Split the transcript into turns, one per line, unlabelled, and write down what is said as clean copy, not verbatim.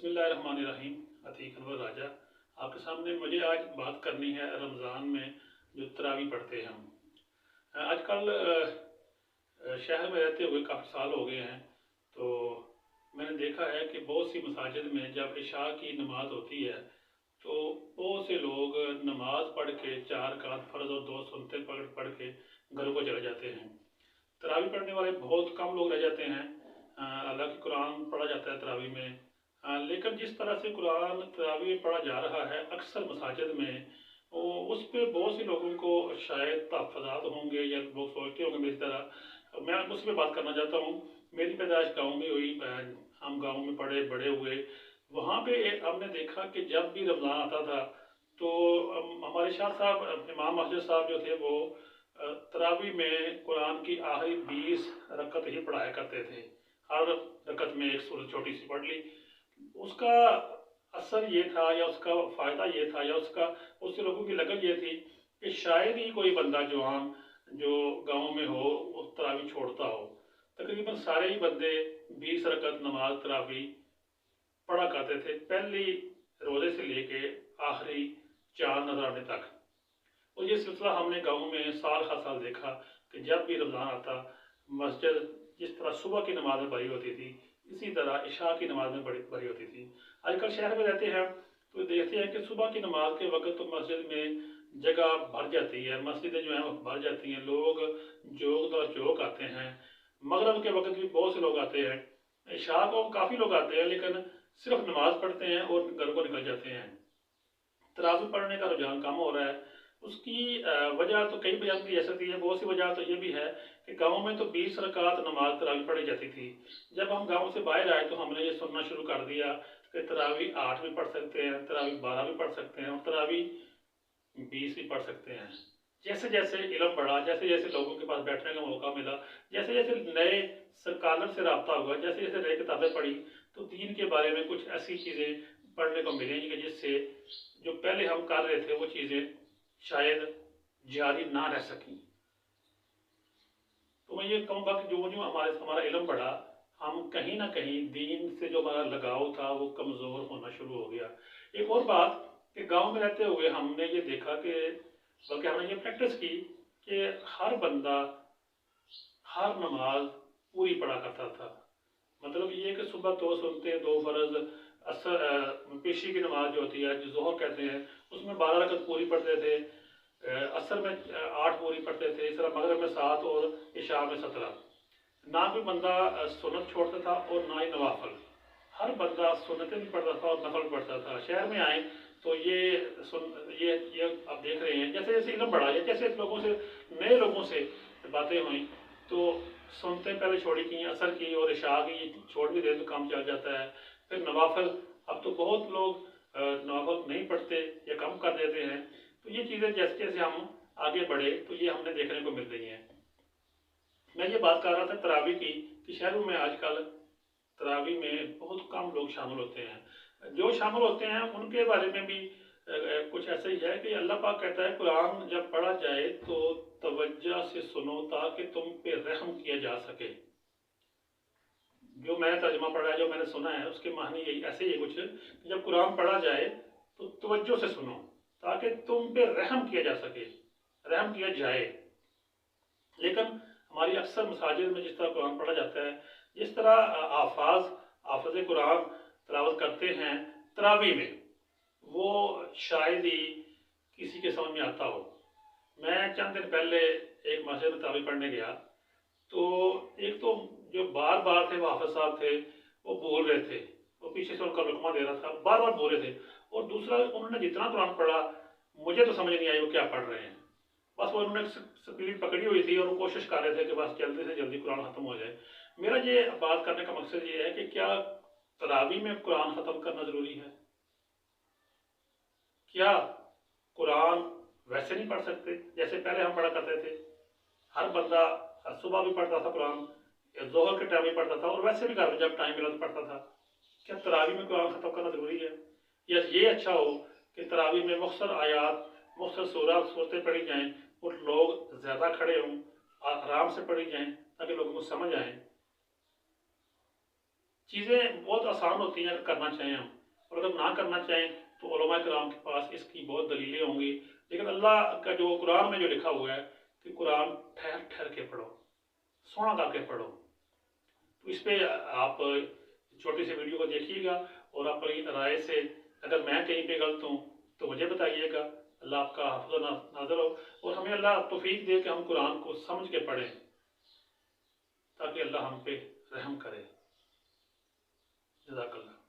बिस्मिल्लाहिर्रहमानिर्रहीम। अतीक अनवर राजा आपके सामने मुझे आज बात करनी है रमज़ान में जो तरावी पढ़ते हैं हम। आजकल शहर में रहते हुए काफ़ी साल हो गए हैं, तो मैंने देखा है कि बहुत सी मसाजिद में जब इशा की नमाज होती है तो बहुत से लोग नमाज पढ़ के 4 रकात फ़र्ज़ और 2 सुन्नतें पढ़ के घरों को चले जाते हैं। तरावी पढ़ने वाले बहुत कम लोग रह जाते हैं। हालांकि कुरान पढ़ा जाता है तरावी में, लेकिन जिस तरह से कुरान तरावी में पढ़ा जा रहा है अक्सर मसाजिद में, उस पर बहुत से लोगों को शायद तहफ़्फ़ुज़ात होंगे या लोग सोचते होंगे मेरी तरह। मैं उस पर बात करना चाहता हूँ। मेरी पैदाइश गाँव में हुई, हम गाँव में पढ़े बड़े हुए। वहाँ पे हमने देखा कि जब भी रमज़ान आता था तो हमारे शाह साहब इमाम मस्जिद साहब जो थे वो तरावी में कुरान की आखिरी 20 रकत ही पढ़ाया करते थे। हर रकत में एक सूरत छोटी सी पढ़ ली। उसका असर ये था या उसका फ़ायदा ये था या उससे लोगों की लगन ये थी कि शायद ही कोई बंदा जवान जो गांव में हो वो तरावी छोड़ता हो। तकरीबन सारे ही बंदे 20 रकत नमाज तरावी पढ़ा करते थे, पहली रोज़े से लेके आखिरी चाँद नजर आने तक। और ये सिलसिला हमने गाँव में साल हर साल देखा कि जब भी रमज़ान आता मस्जिद जिस तरह सुबह की नमाज में भरी होती थी, इसी तरह इशा की नमाज में भरी होती थी। आजकल शहर में रहते हैं तो देखते हैं कि सुबह की नमाज के वक्त तो मस्जिद में जगह भर जाती है, मस्जिदें जो हैं वो भर जाती हैं, लोग जोक दर जोक आते हैं। मगरब के वक्त भी बहुत से लोग आते हैं, इशा को काफ़ी लोग आते हैं, लेकिन सिर्फ नमाज पढ़ते हैं और घर को निकल जाते हैं। तरावी पढ़ने का रुझान कम हो रहा है। उसकी वजह तो कई बयान की जा सकती है। बहुत सी वजह तो ये भी है कि गाँव में तो 20 रकात नमाज तरावी पढ़ी जाती थी। जब हम गाँव से बाहर आए तो हमने ये सुनना शुरू कर दिया कि तरावी 8 भी पढ़ सकते हैं, तरावी 12 भी पढ़ सकते हैं और तरावी 20 भी पढ़ सकते हैं। जैसे जैसे इल्म बढ़ा, जैसे जैसे लोगों के पास बैठने का मौका मिला, जैसे जैसे नए स्कॉलर से रब्ता हुआ, जैसे जैसे नई किताबें पढ़ी, तो दीन के बारे में कुछ ऐसी चीज़ें पढ़ने को मिलेंगी कि जिससे जो पहले हम कर रहे थे वो चीज़ें शायद जारी ना रह सकी। तो मैं ये कहूँगा कि जो जो हमारा इल्म बढ़ा, हम कहीं ना कहीं दीन से जो हमारा लगाव था वो कमज़ोर होना शुरू हो गया। एक और बात कि गांव में रहते हुए हमने ये देखा कि बल्कि हमने ये प्रैक्टिस की कि हर बंदा हर नमाज पूरी पढ़ा करता था। मतलब ये कि सुबह 2 सुनते 2 फ़र्ज़, असर पेशी की नमाज जो होती है जो ज़ोहर कहते हैं उसमें 12 रकत पूरी पढ़ते थे, असर में 8 पूरी पढ़ते थे, इस तरह मगरिब में 7 और इशा में 17। ना कोई बंदा सुन्नत छोड़ता था और ना ही नवाफल। हर बंदा सुन्नतें भी पढ़ता था और नफल भी पढ़ता था। शहर में आए तो ये आप देख रहे हैं जैसे जैसे इल्म बढ़ा, या जैसे लोगों से नए लोगों से बातें हुई तो सुनते पहले छोड़ी की, असर की और इशा की छोड़ भी दे तो काम चल जाता है। फिर नवाफल, अब तो बहुत लोग नवाफल नहीं पढ़ते या कम कर देते हैं। तो ये चीज़ें जैसे जैसे हम आगे बढ़े तो ये हमने देखने को मिल रही हैं। मैं ये बात कर रहा था तरावी की कि शहरों में आजकल तरावी में बहुत कम लोग शामिल होते हैं। जो शामिल होते हैं उनके बारे में भी कुछ ऐसा ही है कि अल्लाह पाक कहता है कुरान जब पढ़ा जाए तो तवज्जो से सुनो ताकि तुम पे रहम किया जा सके। जो मैंने तर्जमा पढ़ा है, जो मैंने सुना है, उसके मानी यही ऐसे ही कुछ, जब कुरान पढ़ा जाए तो तवज्जो से सुनो ताकि तुम पे रहम किया जा सके, रहम किया जाए। लेकिन हमारी अक्सर मसाजिद में जिस तरह कुरान पढ़ा जाता है, जिस तरह हाफिज़ कुरान तिलावत करते हैं तरावी में, वो शायद ही किसी के समझ में आता हो। मैं चंद दिन पहले एक मस्जिद में तरावी पढ़ने गया तो एक तो जो बार बार थे वो हाफिज़ साहब थे, वो बोल रहे थे, वो पीछे से उनका रुकमा दे रहा था, बार बार बोल रहे थे। और दूसरा उन्होंने जितना कुरान पढ़ा मुझे तो समझ नहीं आई वो क्या पढ़ रहे हैं। बस वो उन्होंने स्पीड पकड़ी हुई थी और वो कोशिश कर रहे थे कि बस जल्दी से जल्दी कुरान ख़त्म हो जाए। मेरा ये बात करने का मकसद ये है कि क्या तरावी में कुरान ख़त्म करना ज़रूरी है? क्या कुरान वैसे नहीं पढ़ सकते जैसे पहले हम पढ़ा करते थे? हर बंदा सुबह भी पढ़ता था कुरान, ज़ोहर के टाइम भी पढ़ता था, और वैसे भी घर जब टाइम मिला तो पढ़ता था। क्या तरावी में कुरान ख़त्म करना ज़रूरी है? या ये अच्छा हो कि तरावी में मुख्तसर आयात, मुख्तसर सूरतें पढ़ी जाएँ और लोग ज़्यादा खड़े हों, आराम से पढ़ी जाएँ ताकि लोगों को समझ आए। चीज़ें बहुत आसान होती हैं अगर करना चाहें हम। اور اگر نہ کرنا چاہیں تو علماء کرام کے پاس اس کی بہت دلیلیں ہوں گی، لیکن اللہ کا جو قرآن میں جو لکھا ہوا ہے کہ قرآن ٹھہر ٹھہر کے پڑھو، سونا کر کے پڑھو، تو اس پہ آپ چھوٹی سی ویڈیو کو دیکھیے گا اور اپنی رائے سے اگر میں کہیں پہ غلط ہوں تو مجھے بتائیے گا۔ اللہ آپ کا حافظ و ناظر ہو، اور ہمیں اللہ توفیق دے کہ ہم قرآن کو سمجھ کے پڑھیں تاکہ اللہ ہم پہ رحم کرے۔ جزاک اللہ۔